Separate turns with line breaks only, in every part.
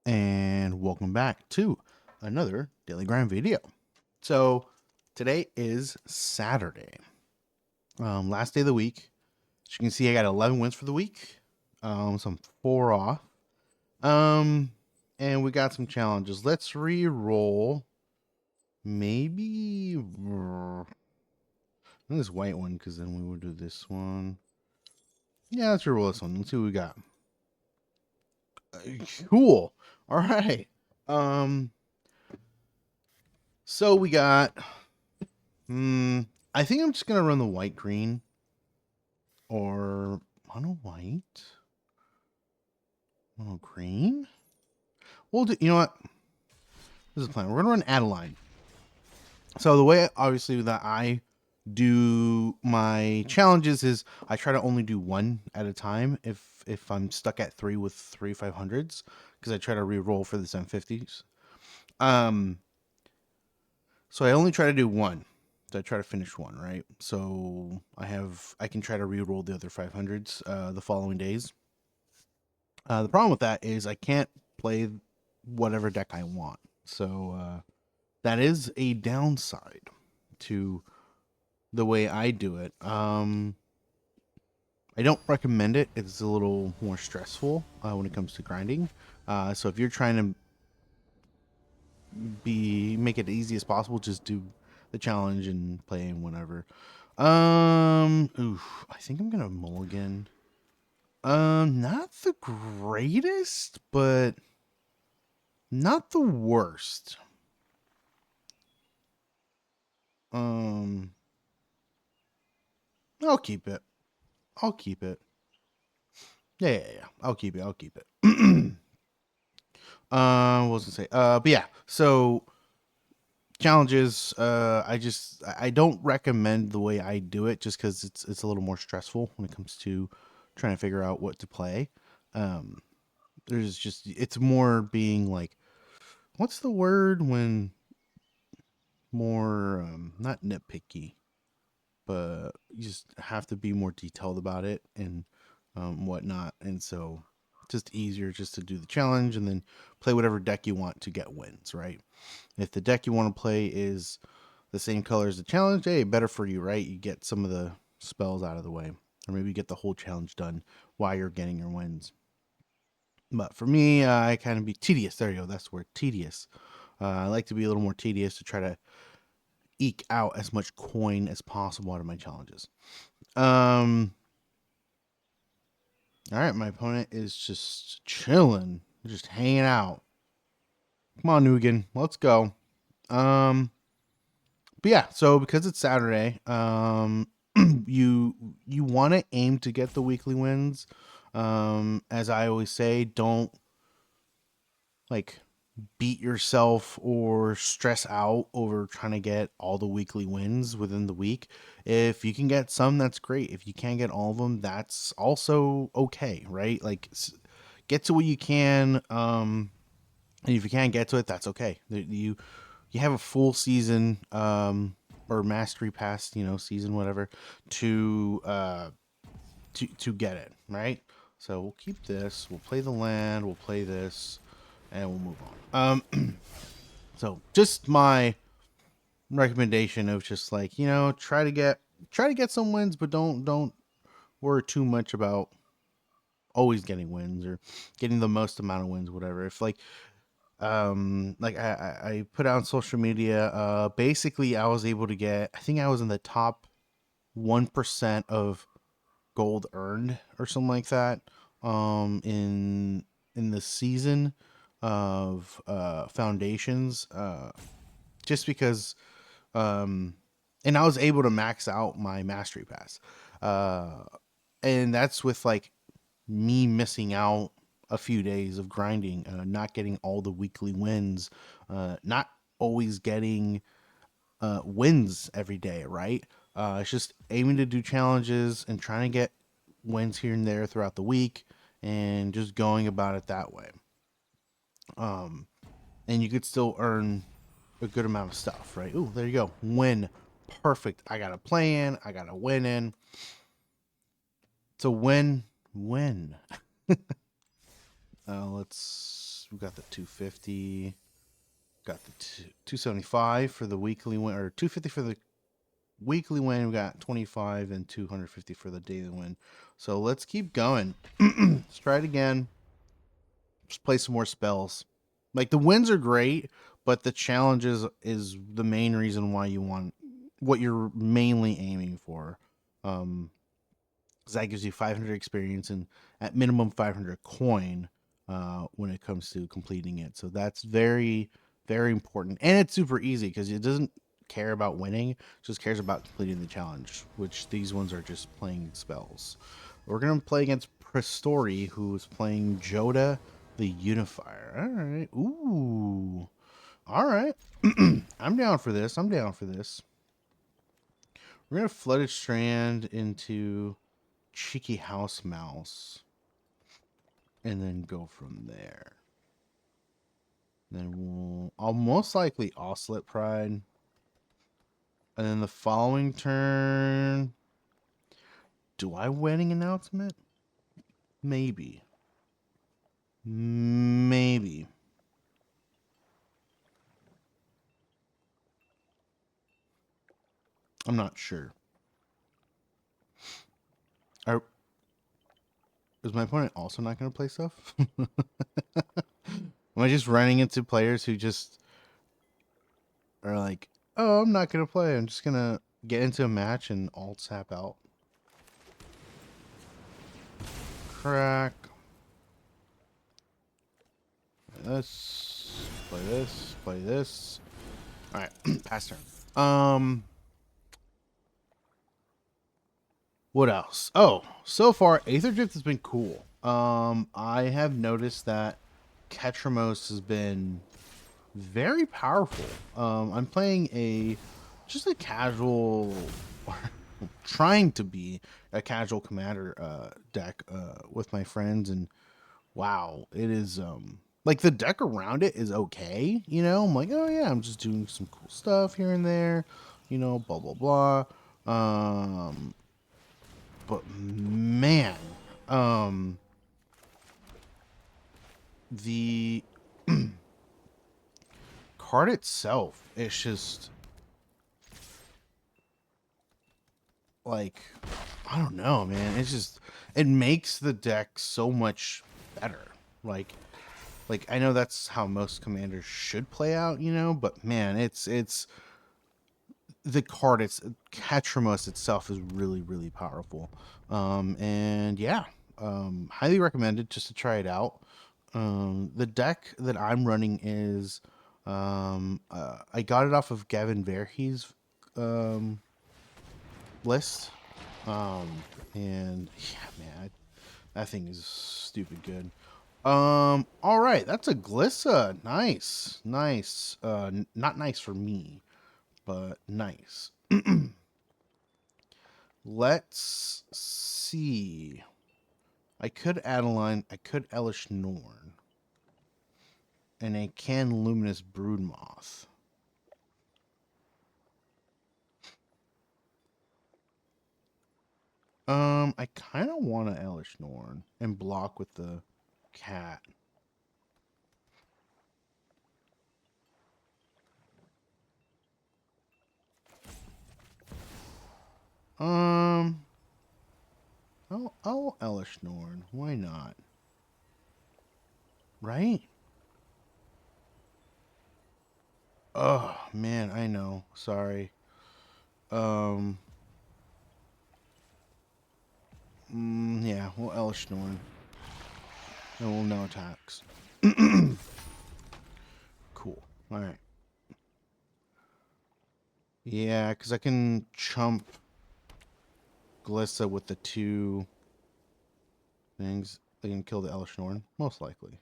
and welcome back to another daily grind video. So today is Saturday, last day of the week. As you can see, I got 11 wins for the week, some 4 off, and we got some challenges. Let's re-roll maybe this white one, because then we will do this one. Yeah, let's re-roll this one. Let's see what we got. Cool. All right. So we got I think I'm just gonna run the white green or mono white, mono green. We'll do. You know what? This is the plan. We're gonna run Adeline. So the way, obviously, that I do my challenges is I try to only do one at a time. If I'm stuck at 3 with 3 500s, because I try to re-roll for the 750s. So I only try to do one. I try to finish one, right? So I can try to re-roll the other 500s the following days. The problem with that is I can't play whatever deck I want. So that is a downside to the way I do it. I don't recommend it. It's a little more stressful when it comes to grinding. So if you're trying to make it as easy as possible, just do the challenge and play whenever. I think I'm gonna mulligan. Not the greatest, but not the worst. I'll keep it. I'll keep it. Yeah. I'll keep it. I'll keep it. What was I say? But yeah. So challenges. I don't recommend the way I do it, just because it's a little more stressful when it comes to trying to figure out what to play. It's more being like, what's the word when more not nitpicky, but you just have to be more detailed about it and whatnot. And so just easier just to do the challenge and then play whatever deck you want to get wins, right? If the deck you want to play is the same color as the challenge, hey, better for you, right? You get some of the spells out of the way, or maybe you get the whole challenge done while you're getting your wins. But for me, I kind of be tedious. There you go. That's the word, tedious. I like to be a little more tedious to try to eke out as much coin as possible out of my challenges. All right, my opponent is just chilling, just hanging out. Come on, Nugan, let's go. But yeah, so because it's Saturday, you want to aim to get the weekly wins. As I always say, don't like beat yourself or stress out over trying to get all the weekly wins within the week. If you can get some, that's great. If you can't get all of them, that's also okay, right? Like, get to what you can. And if you can't get to it, that's okay. You have a full season, or mastery pass, season, whatever, to get it, right? So we'll keep this. We'll play the land. We'll play this, and we'll move on. So just my recommendation of just like, try to get some wins, but don't worry too much about always getting wins or getting the most amount of wins, whatever. If like I put out on social media, basically I was able to get, I think I was in the top 1% of gold earned or something like that, in the season of foundations, just because, and I was able to max out my mastery pass, and that's with like me missing out a few days of grinding, not getting all the weekly wins, not always getting wins every day, right? It's just aiming to do challenges and trying to get wins here and there throughout the week, and just going about it that way. And you could still earn a good amount of stuff, right? Ooh, there you go. Win. Perfect. I got a play in. I got a win in. It's a win. Let's We got the 250. Got the 275 for the weekly win, or 250 for the weekly win. We got 25 and 250 for the daily win. So let's keep going. Let's try it again. Just play some more spells. Like, the wins are great, but the challenges is the main reason why you want, what you're mainly aiming for. Because that gives you 500 experience and at minimum 500 coin when it comes to completing it. So that's very, very important. And it's super easy because it doesn't care about winning, it just cares about completing the challenge, which these ones are just playing spells. We're going to play against Pristori, who's playing Jodah the Unifier. All right. Ooh. All right. I'm down for this. I'm down for this. We're going to Flooded Strand into Cheeky House Mouse. And then go from there. Then I'll most likely Oslet Pride. And then the following turn, do I Wedding Announcement? Maybe. Maybe. I'm not sure. Is my opponent also not going to play stuff? Am I just running into players who just are like, oh, I'm not going to play. I'm just going to get into a match and alt sap out. Crack. Play this. Play this. Play this. All right. Pass turn. What else? Oh, so far, Aetherdrift has been cool. I have noticed that Ketramos has been very powerful. I'm playing just a casual, trying to be a casual commander deck with my friends, and wow, it is like the deck around it is okay. You know, I'm like, oh yeah, I'm just doing some cool stuff here and there. You know, blah blah blah. But man, the card itself, it's just like, I don't know, man. It's just, it makes the deck so much better. Like I know that's how most commanders should play out, you know, but man, it's the card, it's Catramos itself is really, really powerful. And yeah, highly recommended just to try it out. The deck that I'm running is I got it off of Gavin Verhey's list. And yeah, man, that thing is stupid good. All right, that's a Glissa. Nice, nice. Not nice for me, but nice. Let's see. I could Adeline, I could Elish Norn, and I can Luminous Broodmoth. I kind of want to Elish Norn and block with the cat. I'll Elish Norn. Why not? Right? Oh man, I know. Sorry. Yeah, we'll Elish Norn. And we'll no attacks. Cool. All right. Yeah, because I can chump Glissa with the two things. I can kill the Elish Norn, most likely.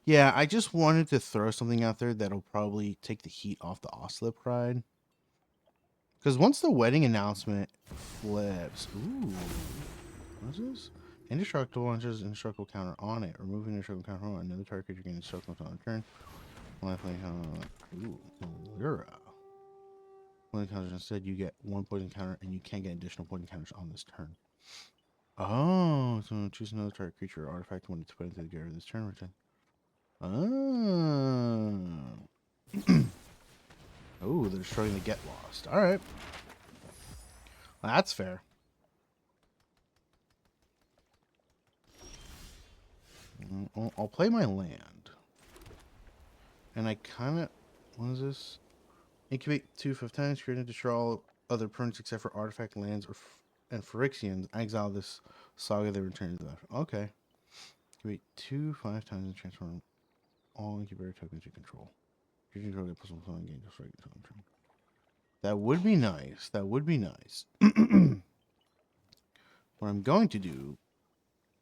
Yeah, I just wanted to throw something out there that'll probably take the heat off the Oslet Pride. Because once the wedding announcement flips... Ooh. What's this? Indestructible launches indestructible counter on it. Removing indestructible counter on another target, you gain indestructible on turn. Ooh, Lura. One counters instead, you get one poison counter, and you can't get additional poison counters on this turn. Oh, so choose another target creature or artifact when it's put into the gear of this turn. Return. Oh. Oh, they're destroying the Get Lost. All right. Well, that's fair. I'll play my land. And I kind of... What is this? Incubate 2 5 times. Create and destroy all other permanents except for artifact lands and Phyrexians. Exile this saga, they return to the left. Okay. Incubate 2 5 times and transform all incubator tokens you control. You control get +1 gain just right until turn. That would be nice. That would be nice. What I'm going to do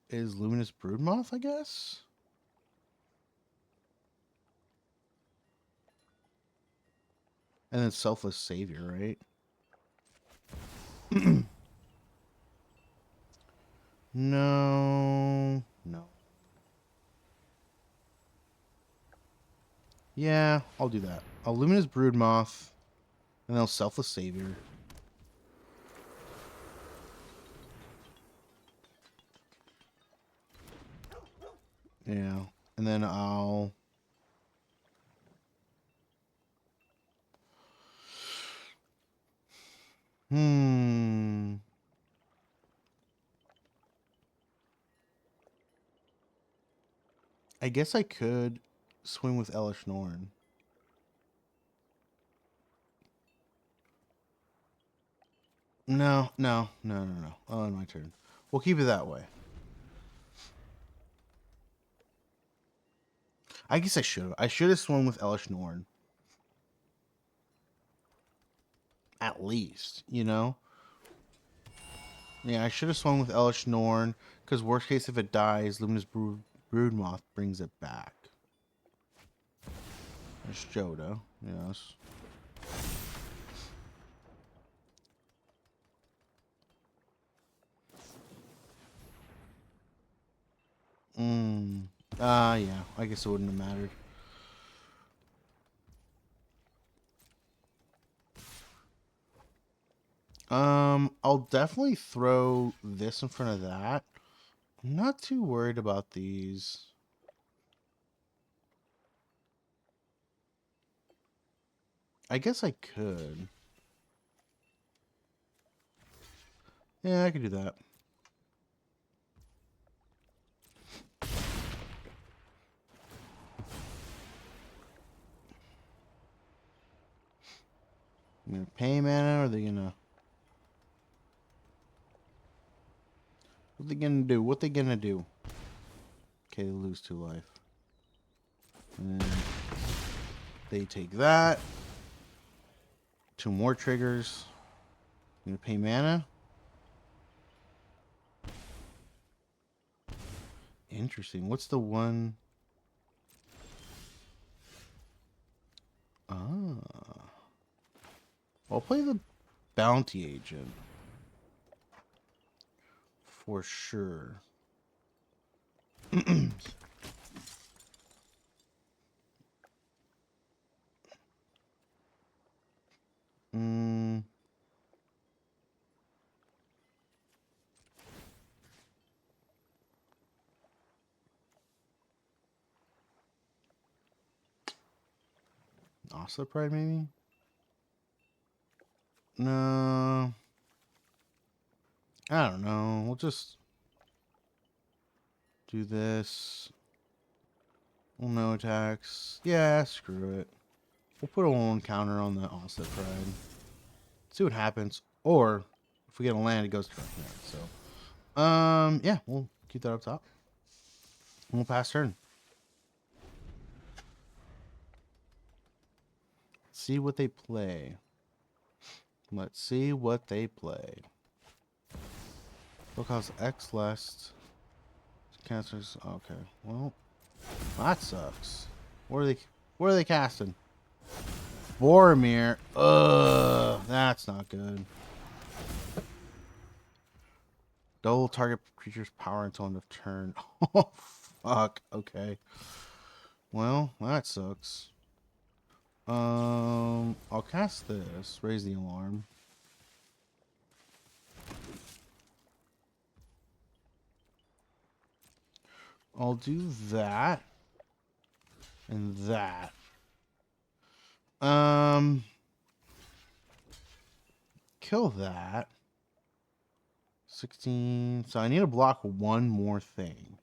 is Luminous Broodmoth, I guess? And then Selfless Savior, right? No. No. Yeah, I'll do that. I'll Luminous Broodmoth, and then I'll Selfless Savior. Yeah, and then I'll... I guess I could swing with Elish Norn. No. Oh, my turn. We'll keep it that way. I guess I should have. I should have swung with Elish Norn. At least, you know? Yeah, I should have swung with Elish Norn, because worst case, if it dies, Luminous Broodmoth brings it back. There's Jodah, yes. Yeah, I guess it wouldn't have mattered. I'll definitely throw this in front of that. I'm not too worried about these. I guess I could. Yeah, I could do that. I'm gonna pay mana, or are they gonna... What they gonna do? What they gonna do? Okay, they lose 2 life. And then they take that. 2 more triggers. I'm gonna pay mana. Interesting. What's the one? I'll play the Bounty Agent. For sure. Oslo Pride, maybe? No. I don't know. We'll just do this. Well, no attacks. Yeah, screw it. We'll put a 1 counter on the Oslo Pride. See what happens. Or, if we get a land, it goes to there. So, yeah, we'll keep that up top. And we'll pass turn. See what they play. Let's see what they play. Will cost X less. Cancers. Okay. Well, that sucks. What are they casting? Boromir. Ugh, that's not good. Double target creature's power until end of turn. Oh, fuck. Okay. Well, that sucks. I'll cast this. Raise the alarm. I'll do that. And that. Kill that. 16. So I need to block one more thing.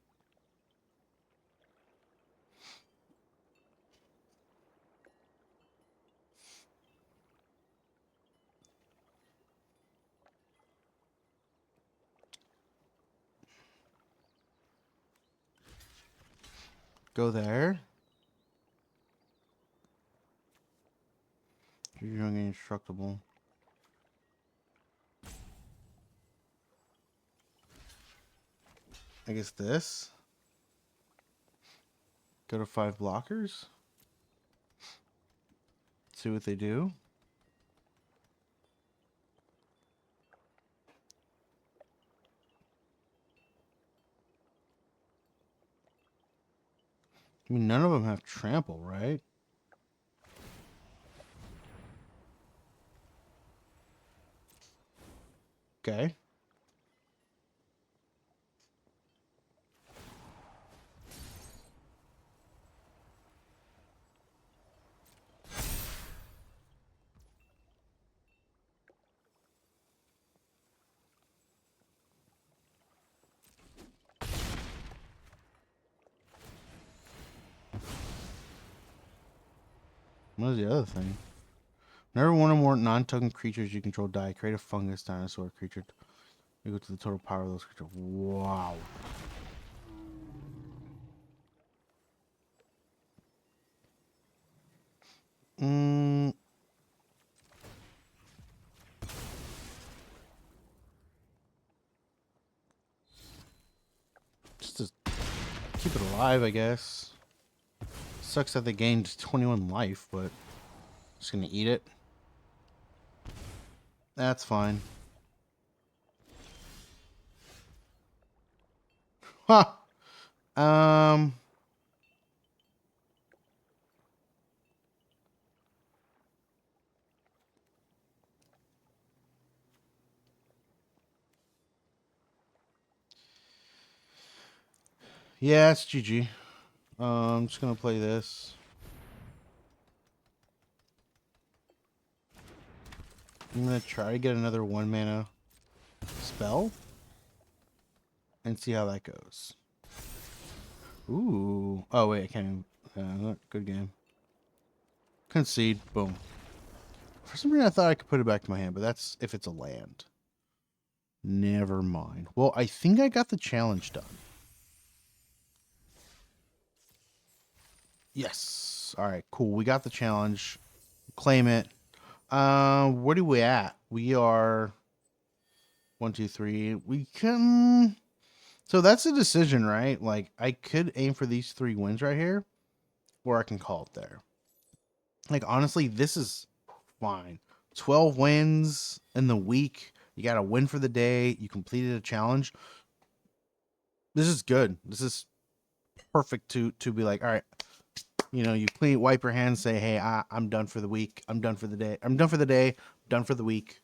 Go there. You're going to get indestructible. I guess this. Go to 5 blockers. See what they do. I mean, none of them have trample, right? Okay. What is the other thing? Whenever one or more non-token creatures you control die, create a fungus dinosaur creature. You go to the total power of those creatures. Wow. Just to keep it alive, I guess. Sucks that they gained 21 life, but just gonna eat it. That's fine. Huh. Yeah, it's GG. I'm just gonna play this. I'm gonna try to get another 1 mana spell and see how that goes. Ooh. Oh wait, I can't even. Good game. Concede. Boom. For some reason I thought I could put it back to my hand, but that's if it's a land. Never mind. Well, I think I got the challenge done. Yes. All right, cool. We got the challenge. Claim it. Where are we at? We are 1, 2, 3. We can. So that's a decision, right? Like I could aim for these 3 wins right here, or I can call it there. Like honestly, this is fine. 12 wins in the week. You got a win for the day. You completed a challenge. This is good. This is perfect to be like, all right, you know, you clean, wipe your hands, say, hey, I'm done for the week. I'm done for the day. I'm done for the day. Done for the week.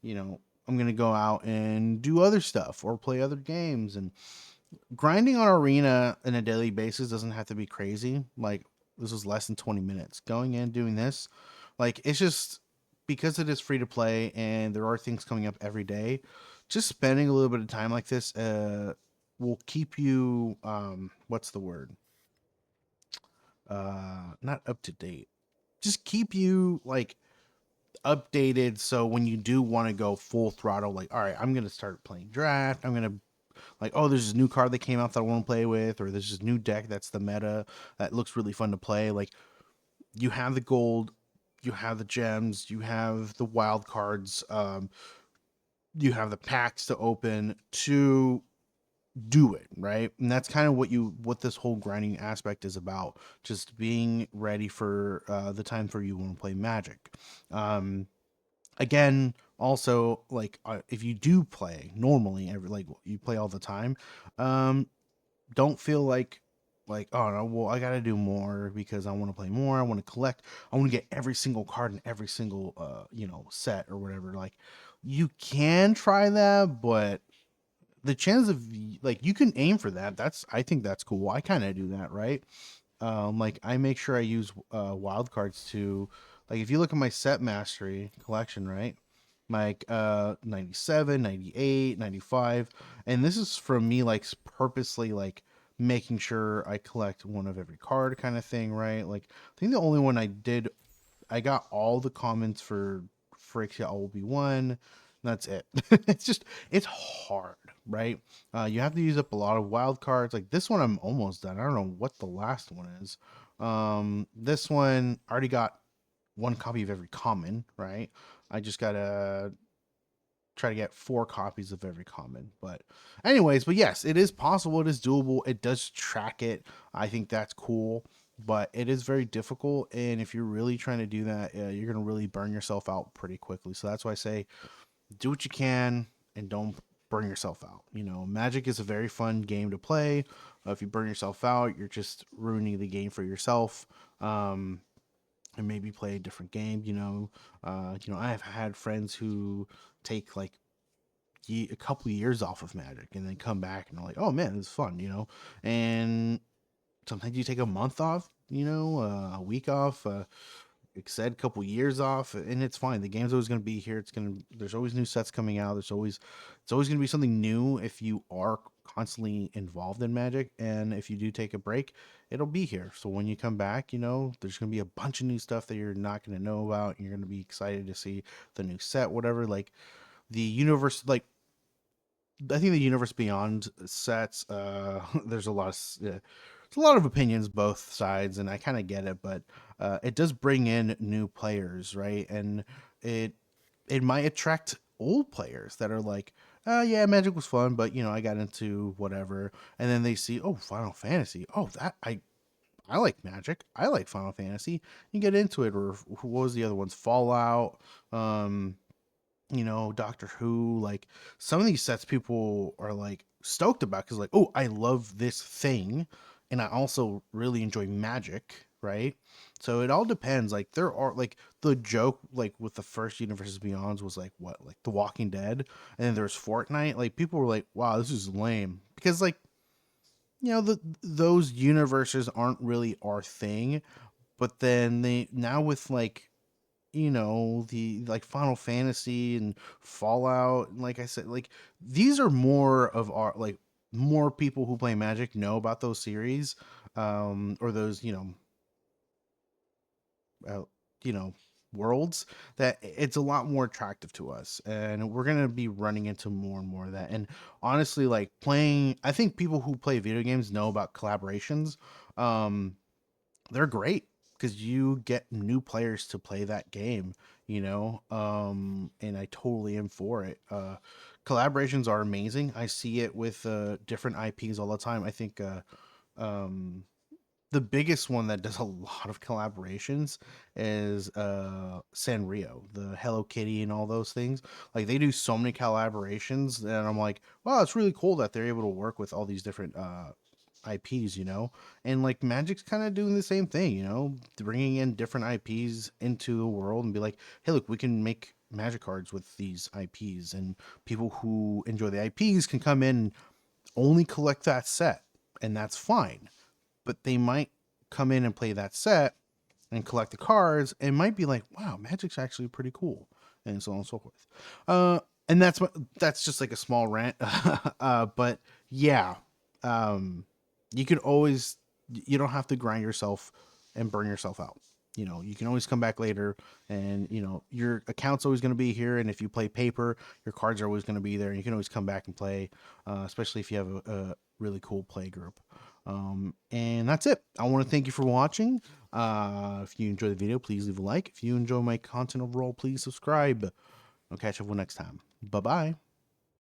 You know, I'm gonna go out and do other stuff or play other games. And grinding on Arena on a daily basis doesn't have to be crazy. Like this was less than 20 minutes. Going in doing this, like it's just because it is free to play and there are things coming up every day. Just spending a little bit of time like this will keep you what's the word? Not up to date. Just keep you like updated so when you do want to go full throttle, like, all right, I'm gonna start playing draft. I'm gonna like, oh, there's this new card that came out that I want to play with, or there's this new deck that's the meta that looks really fun to play. Like, you have the gold, you have the gems, you have the wild cards, you have the packs to open to do it, right? And that's kind of what this whole grinding aspect is about, just being ready for the time for you want to play Magic. Again, also, like if you do play normally, like you play all the time, don't feel like, oh no, well, I gotta do more because I want to play more, I want to collect, I want to get every single card in every single you know, set or whatever. Like you can try that, but the chance of like you can aim for that. I think that's cool. I kind of do that, right? Like I make sure I use wild cards to, like if you look at my set mastery collection, right? Like 97, 98, 95, and this is from me like purposely like making sure I collect one of every card kind of thing, right? Like I think the only one I got all the comments for Phyrexia Obi-Wan. That's it. It's hard, right? You have to use up a lot of wild cards. Like this one, I'm almost done. I don't know what the last one is. This one I already got one copy of every common, right? I just gotta try to get 4 copies of every common. But anyways, but yes, it is possible. It is doable. It does track it. I think that's cool, but it is very difficult. And if you're really trying to do that, you're going to really burn yourself out pretty quickly. So that's why I say do what you can and don't burn yourself out. You know, Magic is a very fun game to play. If you burn yourself out, you're just ruining the game for yourself. And maybe play a different game. I've had friends who take like a couple of years off of Magic and then come back and they're like, oh man, this is fun, And sometimes you take a month off, a week off, like I said, a couple years off, and it's fine. The game's always going to be here. There's always new sets coming out. It's always going to be something new if you are constantly involved in Magic. And if you do take a break, it'll be here. So when you come back, there's going to be a bunch of new stuff that you're not going to know about. And you're going to be excited to see the new set, whatever. Like the universe, like I think the Universe Beyond sets, there's a lot of there's a lot of opinions both sides, and I kind of get it, but it does bring in new players, right? And it it might attract old players that are like, yeah, Magic was fun, but I got into whatever, and then they see, oh, Final Fantasy, oh, that I like Magic, I like Final Fantasy, you get into it, or what was the other ones, Fallout, um Doctor Who, like some of these sets people are like stoked about because like, oh, I love this thing, and I also really enjoy Magic, right? So it all depends. Like there are like the joke like with the first Universes Beyonds was like what, like The Walking Dead, and then there's Fortnite. Like people were like, wow, this is lame because like those universes aren't really our thing. But then they now with like the like Final Fantasy and Fallout, and like I said, like these are more of our like more people who play Magic know about those series, or those uh, you know worlds, that it's a lot more attractive to us, and we're gonna be running into more and more of that. And honestly, like playing, I think people who play video games know about collaborations. um they're great because you get new players to play that game, and I totally am for it. Collaborations are amazing. I see it with different IPs all the time. I think um the biggest one that does a lot of collaborations is Sanrio, the Hello Kitty and all those things. Like they do so many collaborations, and I'm like, wow, it's really cool that they're able to work with all these different IPs, and like Magic's kind of doing the same thing, bringing in different IPs into the world and be like, hey, look, we can make Magic cards with these IPs, and people who enjoy the IPs can come in and only collect that set, and that's fine. But they might come in and play that set and collect the cards and might be like, wow, Magic's actually pretty cool, and so on and so forth. Uh, and that's just like a small rant. But yeah, um, you can always, you don't have to grind yourself and burn yourself out. You can always come back later, and your account's always going to be here. And if you play paper, your cards are always going to be there. And you can always come back and play, especially if you have a really cool play group. And that's it. I want to thank you for watching. If you enjoyed the video, please leave a like. If you enjoy my content overall, please subscribe. I'll catch up with you next time. Bye bye.